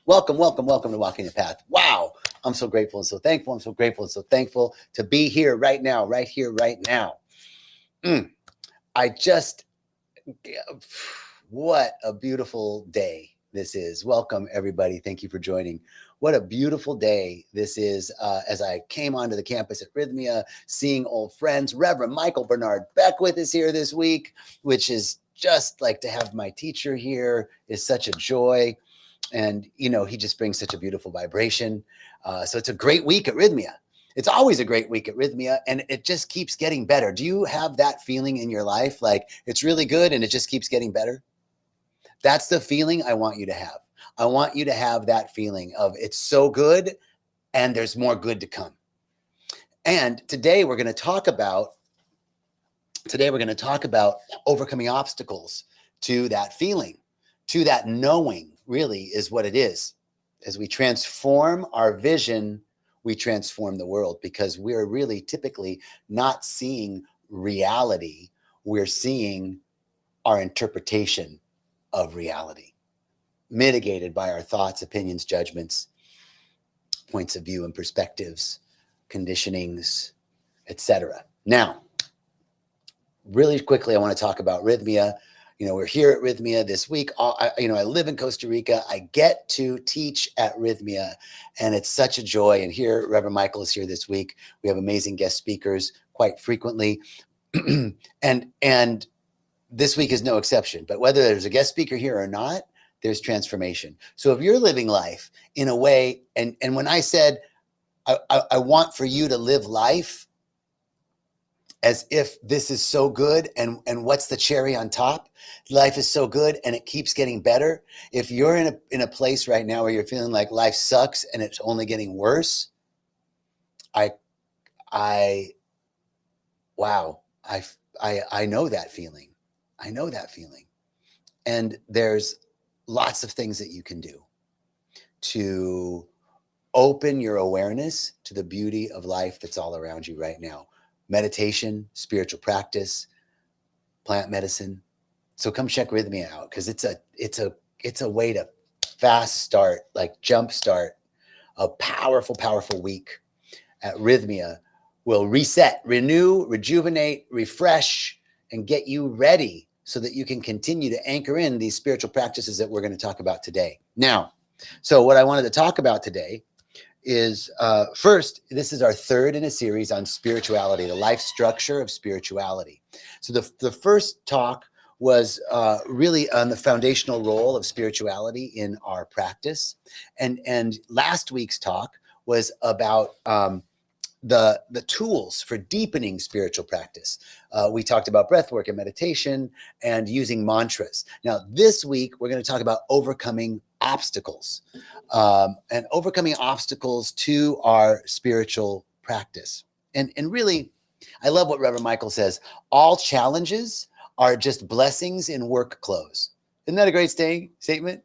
Welcome, welcome, welcome to Walking the Path. Wow. I'm so grateful and so thankful. I'm so grateful and so thankful to be here right now, right here, right now. I just, what a beautiful day this is. Welcome, everybody. Thank you for joining. What a beautiful day this is as I came onto the campus at Rythmia, seeing old friends. Reverend Michael Bernard Beckwith is here this week, which is just like to have my teacher here is such a joy. And, you know, he just brings such a beautiful vibration. So it's a great week at Rythmia. It's always a great week at Rythmia, and it just keeps getting better. Do you have that feeling in your life? Like it's really good and it just keeps getting better? That's the feeling I want you to have. I want you to have that feeling of it's so good and there's more good to come. And today we're going to talk about overcoming obstacles to that feeling, to that knowing, really is what it is. As we transform our vision, we transform the world, because we're really typically not seeing reality. We're seeing our interpretation of reality, mitigated by our thoughts, opinions, judgments, points of view and perspectives, conditionings, etc. Now, really quickly, I want to talk about Rythmia. You know, we're here at Rythmia this week. I live in Costa Rica. I get to teach at Rythmia, and it's such a joy. And here, Reverend Michael is here this week. We have amazing guest speakers quite frequently. and this week is no exception. But whether there's a guest speaker here or not, there's transformation. So if you're living life in a way, and when I said, I want for you to live life as if this is so good, and what's the cherry on top? Life is so good and it keeps getting better. If you're in a place right now where you're feeling like life sucks and it's only getting worse, I know that feeling. I know that feeling. And there's lots of things that you can do to open your awareness to the beauty of life that's all around you right now. Meditation, spiritual practice, plant medicine. So come check Rythmia out, because it's a way to fast start, like jump start a powerful, powerful week at Rythmia. Will reset, renew, rejuvenate, refresh, and get you ready so that you can continue to anchor in these spiritual practices that we're going to talk about today. Now, so what I wanted to talk about today is first, this is our third in a series on spirituality, the life structure of spirituality. So the first talk was really on the foundational role of spirituality in our practice. And last week's talk was about the tools for deepening spiritual practice. We talked about breath work and meditation and using mantras. Now, this week, we're going to talk about overcoming obstacles and overcoming obstacles to our spiritual practice. And really, I love what Reverend Michael says. All challenges are just blessings in work clothes. Isn't that a great statement?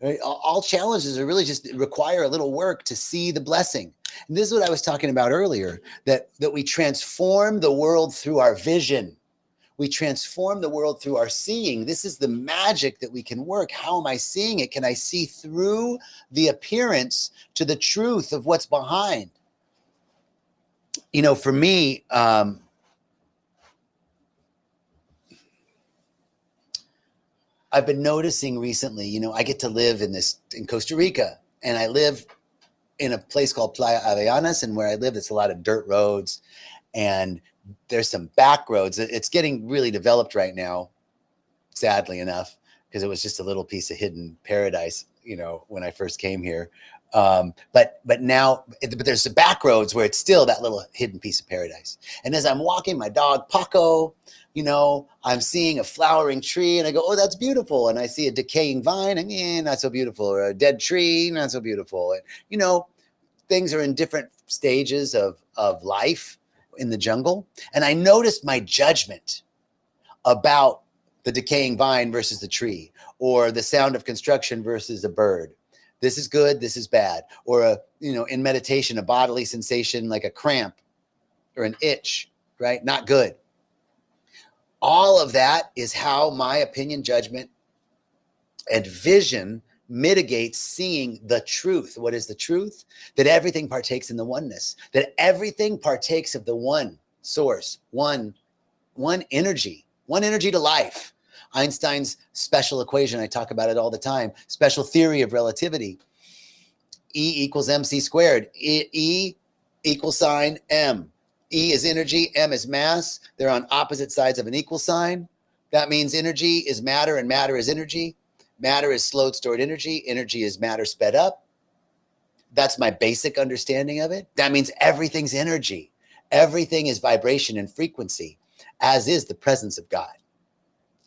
Right? All challenges are really just require a little work to see the blessing. And this is what I was talking about earlier, that we transform the world through our vision. We transform the world through our seeing. This is the magic that we can work. How am I seeing it? Can I see through the appearance to the truth of what's behind? You know, for me, I've been noticing recently, you know, I get to live in Costa Rica, and I live in a place called Playa Avellanas, and where I live, it's a lot of dirt roads, and there's some back roads. It's getting really developed right now, sadly enough, because it was just a little piece of hidden paradise, you know, when I first came here. But there's the back roads where it's still that little hidden piece of paradise. And as I'm walking my dog, Paco, you know, I'm seeing a flowering tree and I go, oh, that's beautiful. And I see a decaying vine and not so beautiful, or a dead tree, not so beautiful. And, you know, things are in different stages of life in the jungle. And I noticed my judgment about the decaying vine versus the tree, or the sound of construction versus a bird. This is good, this is bad. Or in meditation, a bodily sensation like a cramp or an itch, right? Not good. All of that is how my opinion, judgment, and vision mitigates seeing the truth. What is the truth? That everything partakes in the oneness, that everything partakes of the one source, one energy to life. Einstein's special equation, I talk about it all the time, special theory of relativity. E equals mc squared. E equal sign m. E is energy, m is mass. They're on opposite sides of an equal sign. That means energy is matter and matter is energy. Matter is slowed stored energy. Energy is matter sped up. That's my basic understanding of it. That means everything's energy. Everything is vibration and frequency, as is the presence of God.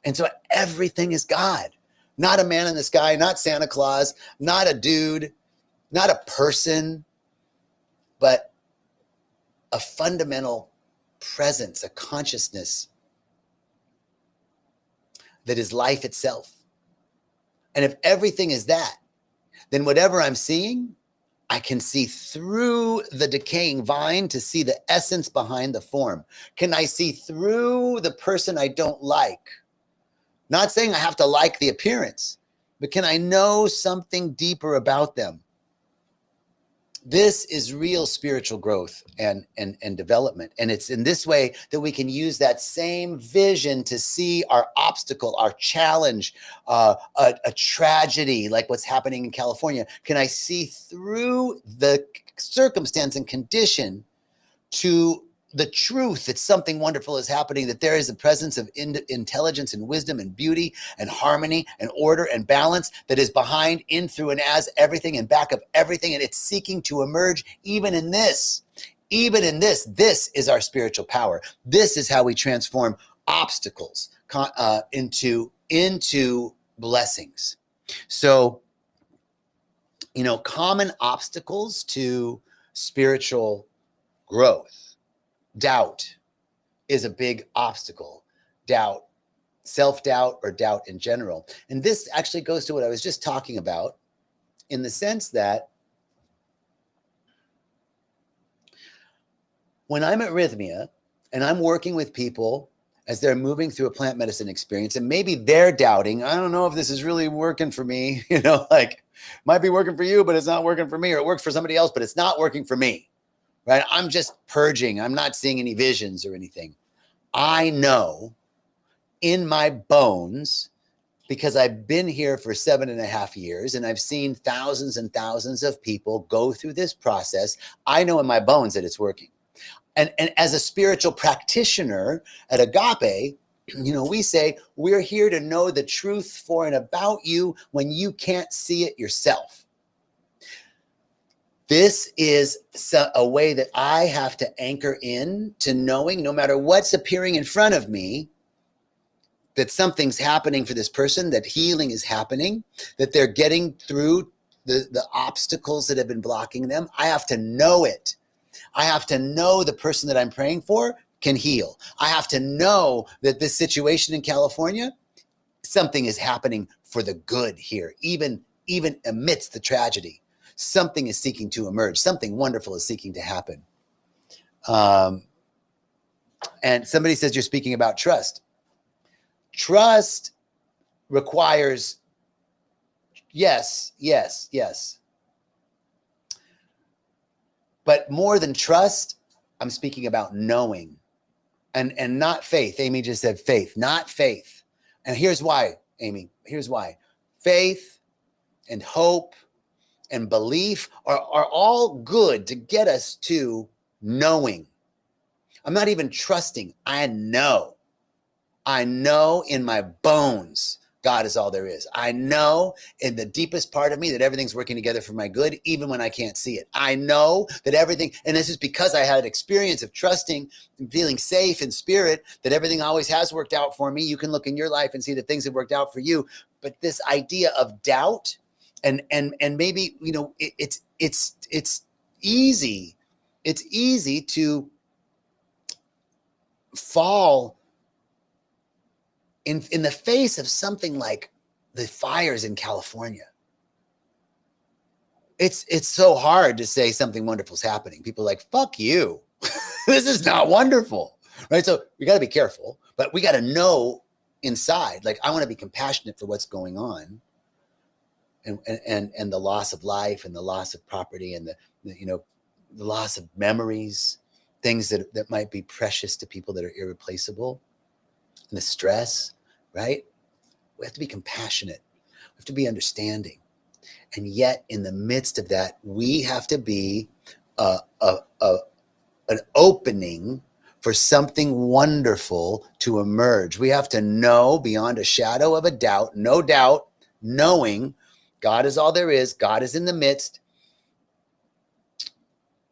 And so everything is God. Not a man in the sky, not Santa Claus, not a dude, not a person, but a fundamental presence, a consciousness that is life itself. And if everything is that, then whatever I'm seeing, I can see through the decaying vine to see the essence behind the form. Can I see through the person I don't like? Not saying I have to like the appearance, but can I know something deeper about them? This is real spiritual growth and development. And it's in this way that we can use that same vision to see our obstacle, our challenge, a tragedy like what's happening in California. Can I see through the circumstance and condition to the truth that something wonderful is happening, that there is a presence of intelligence and wisdom and beauty and harmony and order and balance that is behind, in, through, and as everything and back of everything. And it's seeking to emerge even in this. Even in this, this is our spiritual power. This is how we transform obstacles into blessings. So, common obstacles to spiritual growth. Doubt is a big obstacle. Doubt, self-doubt, or doubt in general. And this actually goes to what I was just talking about, in the sense that when I'm at Rythmia and I'm working with people as they're moving through a plant medicine experience, and maybe they're doubting, I don't know if this is really working for me, might be working for you, but it's not working for me, or it works for somebody else, but it's not working for me. Right? I'm just purging. I'm not seeing any visions or anything. I know in my bones, because I've been here for 7.5 years and I've seen thousands and thousands of people go through this process. I know in my bones that it's working. And as a spiritual practitioner at Agape, we say we're here to know the truth for and about you when you can't see it yourself. This is a way that I have to anchor in to knowing, no matter what's appearing in front of me, that something's happening for this person, that healing is happening, that they're getting through the obstacles that have been blocking them. I have to know it. I have to know the person that I'm praying for can heal. I have to know that this situation in California, something is happening for the good here, even amidst the tragedy. Something is seeking to emerge. Something wonderful is seeking to happen. And somebody says you're speaking about trust. Trust requires, yes. But more than trust, I'm speaking about knowing and not faith. Amy just said faith, not faith. And here's why, Amy. Here's why. Faith and hope and belief are all good to get us to knowing. I'm not even trusting. I know in my bones God is all there is. I know in the deepest part of me that everything's working together for my good, even when I can't see it. I know that everything, and this is because I had an experience of trusting and feeling safe in spirit, that everything always has worked out for me. You can look in your life and see that things have worked out for you. But this idea of doubt and maybe, it's easy. It's easy to fall in the face of something like the fires in California. It's so hard to say something wonderful is happening. People are like, fuck you. This is not wonderful, right? So we got to be careful, but we got to know inside, like, I want to be compassionate for what's going on. and the loss of life and the loss of property and the loss of memories, things that might be precious to people that are irreplaceable, and the stress, right? We have to be compassionate. We have to be understanding. And yet in the midst of that, we have to be an opening for something wonderful to emerge. We have to know beyond a shadow of a doubt, no doubt, knowing God is all there is. God is in the midst.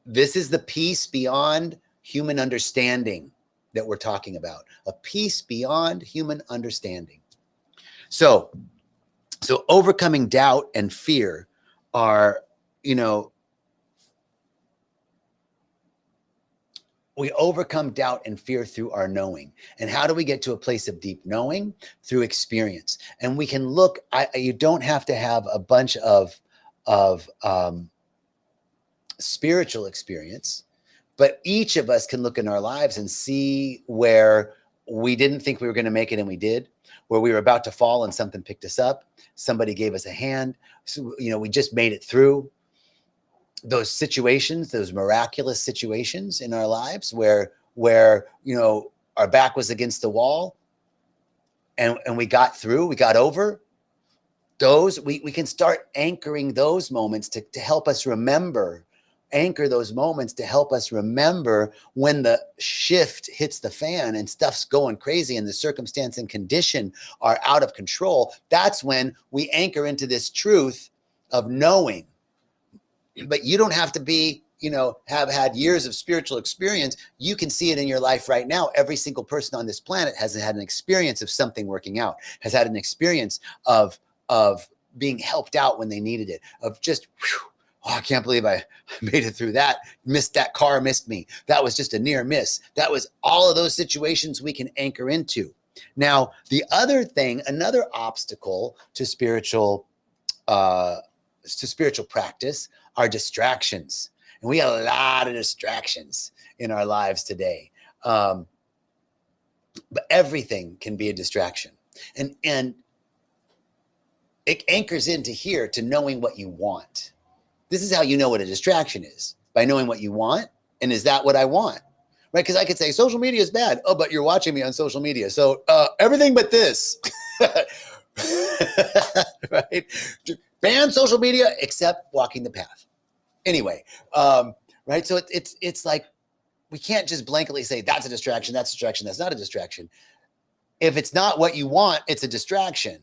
This is the peace beyond human understanding that we're talking about, a peace beyond human understanding. So overcoming doubt and fear are, we overcome doubt and fear through our knowing. And how do we get to a place of deep knowing? Through experience. And we can look, you don't have to have a bunch of spiritual experience, but each of us can look in our lives and see where we didn't think we were going to make it and we did, where we were about to fall and something picked us up. Somebody gave us a hand. So, we just made it through. Those situations, those miraculous situations in our lives where our back was against the wall and we got through, we got over those. We can start anchoring those moments to help us remember, anchor those moments to help us remember when the shift hits the fan and stuff's going crazy and the circumstance and condition are out of control. That's when we anchor into this truth of knowing. But you don't have to be, have had years of spiritual experience. You can see it in your life right now. Every single person on this planet has had an experience of something working out, has had an experience of being helped out when they needed it, of just, I can't believe I made it through that. Missed that car, missed me. That was just a near miss. That was all of those situations we can anchor into. Now, the other thing, another obstacle to spiritual practice are distractions. And we have a lot of distractions in our lives today. But everything can be a distraction. And it anchors into here to knowing what you want. This is how you know what a distraction is, by knowing what you want. And is that what I want? Right? Because I could say social media is bad. Oh, but you're watching me on social media. So everything but this. Right? Ban social media except walking the path. Anyway, right? So it's like we can't just blanketly say that's a distraction, that's a distraction, that's not a distraction. If it's not what you want, it's a distraction.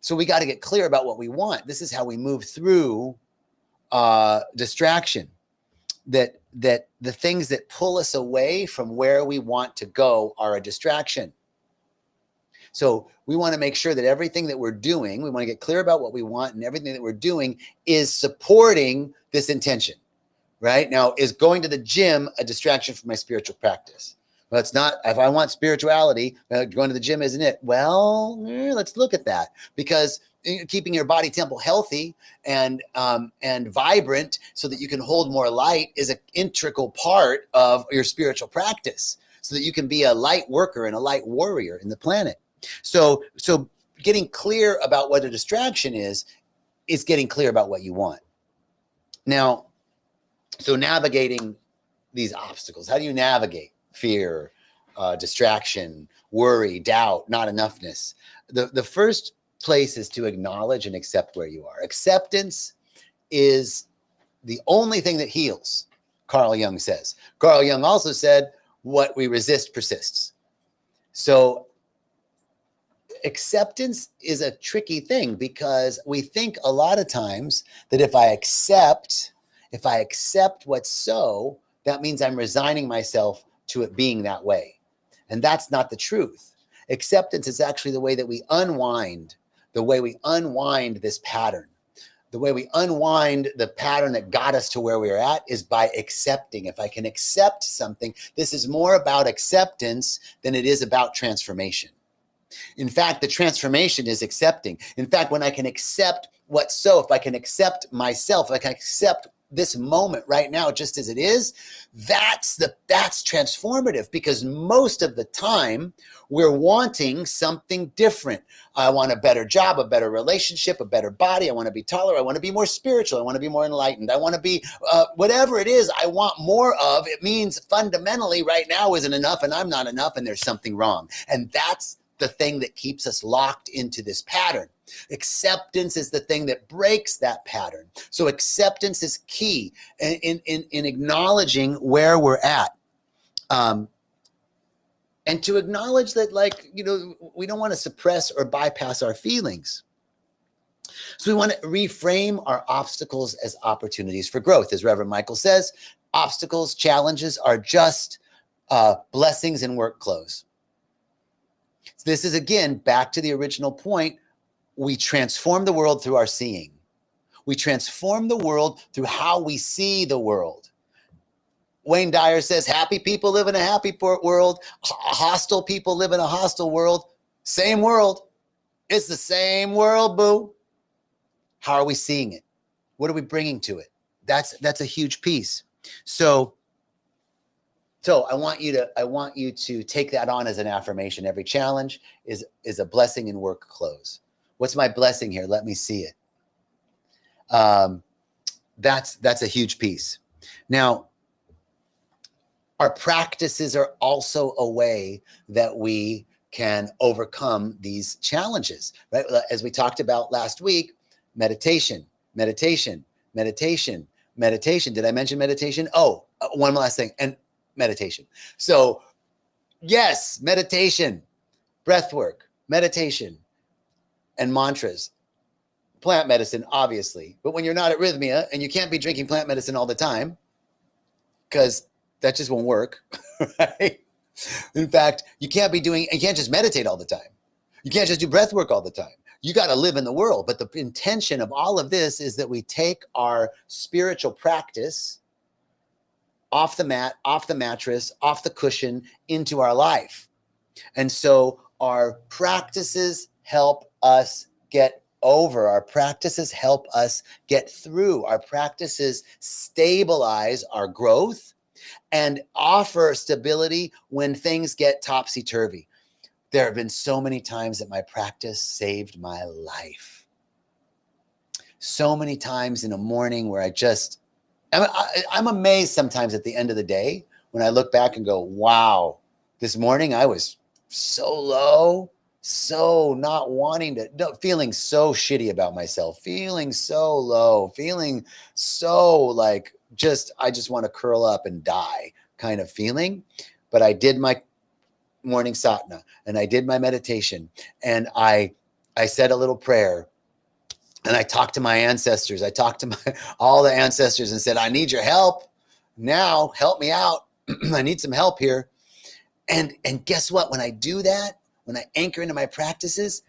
So we got to get clear about what we want. This is how we move through distraction. That the things that pull us away from where we want to go are a distraction. So we want to make sure that everything that we're doing, we want to get clear about what we want, and everything that we're doing is supporting this intention, right? Now, is going to the gym a distraction from my spiritual practice? Well, it's not. If I want spirituality, going to the gym isn't it? Well, let's look at that, because keeping your body temple healthy and vibrant so that you can hold more light is an integral part of your spiritual practice, so that you can be a light worker and a light warrior in the planet. So getting clear about what a distraction is getting clear about what you want. Now, so navigating these obstacles, how do you navigate fear, distraction, worry, doubt, not enoughness? The first place is to acknowledge and accept where you are. Acceptance is the only thing that heals, Carl Jung says. Carl Jung also said, what we resist persists. So acceptance is a tricky thing, because we think a lot of times that if I accept what's so, that means I'm resigning myself to it being that way. And that's not the truth. Acceptance is actually the way that we unwind this pattern. The way we unwind the pattern that got us to where we are at is by accepting. If I can accept something, this is more about acceptance than it is about transformation. In fact, the transformation is accepting. In fact, when I can accept what's so, if I can accept myself, if I can accept this moment right now, just as it is, that's transformative, because most of the time we're wanting something different. I want a better job, a better relationship, a better body. I want to be taller. I want to be more spiritual. I want to be more enlightened. I want to be whatever it is I want more of. It means fundamentally right now isn't enough, and I'm not enough, and there's something wrong. And that's the thing that keeps us locked into this pattern. Acceptance is the thing that breaks that pattern. So acceptance is key in acknowledging where we're at. And to acknowledge that, like, we don't want to suppress or bypass our feelings. So we want to reframe our obstacles as opportunities for growth. As Reverend Michael says, obstacles, challenges are just blessings in work clothes. This is, again, back to the original point. We transform the world through our seeing. We transform the world through how we see the world. Wayne Dyer says, happy people live in a happy world. Hostile people live in a hostile world. Same world. It's the same world, boo. How are we seeing it? What are we bringing to it? That's a huge piece. So I want you to take that on as an affirmation. Every challenge is a blessing in work clothes. What's my blessing here? Let me see it. That's a huge piece. Now, our practices are also a way that we can overcome these challenges, right? As we talked about last week, meditation. Did I mention meditation? Oh, one last thing, and meditation. So yes, meditation, breath work, meditation, and mantras. Plant medicine, obviously. But when you're not at Rythmia, and you can't be drinking plant medicine all the time, because that just won't work, right? In fact, you can't just meditate all the time. You can't just do breath work all the time. You got to live in the world. But the intention of all of this is that we take our spiritual practice off the mat, off the mattress, off the cushion, into our life. And so our practices help us get over. Our practices help us get through. Our practices stabilize our growth and offer stability when things get topsy-turvy. There have been so many times that my practice saved my life. So many times in a morning where I'm amazed sometimes at the end of the day when I look back and go, wow, this morning I was so low, so not wanting to, feeling so shitty about myself, feeling so low, feeling so like I just want to curl up and die kind of feeling. But I did my morning sadhana and I did my meditation and I said a little prayer and I talked to my ancestors. I talked to all the ancestors and said, I need your help now. Help me out. I need some help here. And guess what? When I do that, when I anchor into my practices,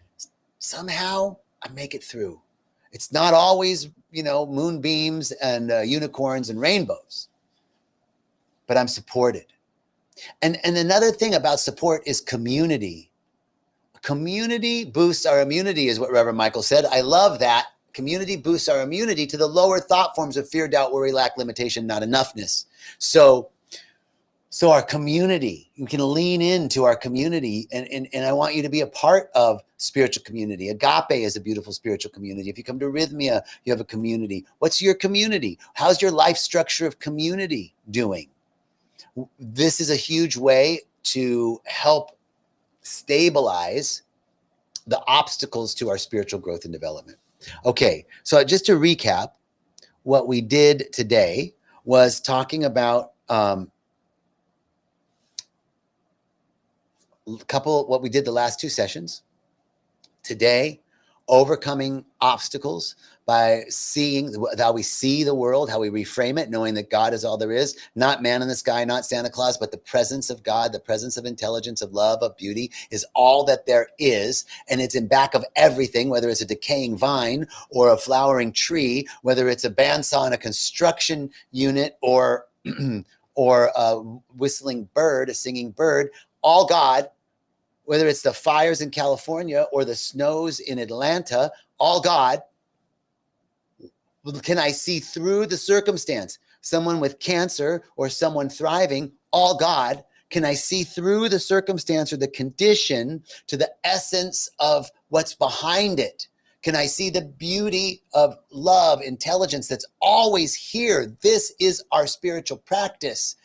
somehow I make it through. It's not always, moonbeams and unicorns and rainbows, but I'm supported. And another thing about support is community. Community boosts our immunity is what Reverend Michael said. I love that. Community boosts our immunity to the lower thought forms of fear, doubt, worry, lack, limitation, not enoughness. So our community, you can lean into our community, and I want you to be a part of spiritual community. Agape is a beautiful spiritual community. If you come to Rythmia, you have a community. What's your community? How's your life structure of community doing? This is a huge way to help stabilize the obstacles to our spiritual growth and development. Okay, so just to recap, what we did today was talking about what we did the last two sessions. Today, overcoming obstacles by seeing how we see the world, how we reframe it, knowing that God is all there is, not man in the sky, not Santa Claus, but the presence of God, the presence of intelligence, of love, of beauty is all that there is. And it's in back of everything, whether it's a decaying vine or a flowering tree, whether it's a bandsaw in a construction unit or a whistling bird, a singing bird, all God. Whether it's the fires in California or the snows in Atlanta, all God. Can I see through the circumstance? Someone with cancer or someone thriving, all God. Can I see through the circumstance or the condition to the essence of what's behind it? Can I see the beauty of love, intelligence that's always here? This is our spiritual practice.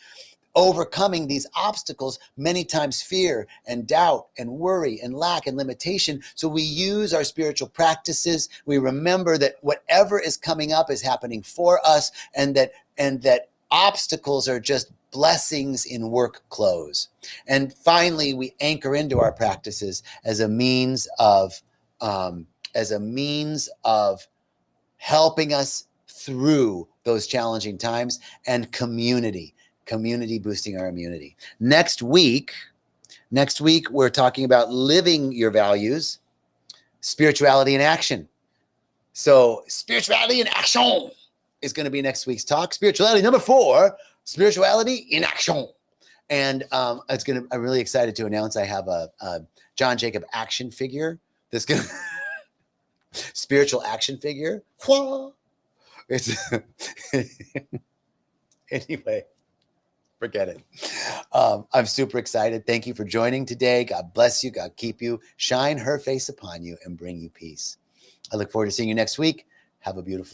Overcoming these obstacles, many times fear and doubt and worry and lack and limitation. So we use our spiritual practices. We remember that whatever is coming up is happening for us, and that obstacles are just blessings in work clothes. And finally, we anchor into our practices as a means of helping us through those challenging times, and community boosting our immunity. Next week, we're talking about living your values, spirituality in action. So spirituality in action is going to be next week's talk. Spirituality number 4, spirituality in action. And I'm really excited to announce I have a John Jacob action figure that's going to spiritual action figure. It's anyway. Forget it. I'm super excited. Thank you for joining today. God bless you. God keep you. Shine her face upon you and bring you peace. I look forward to seeing you next week. Have a beautiful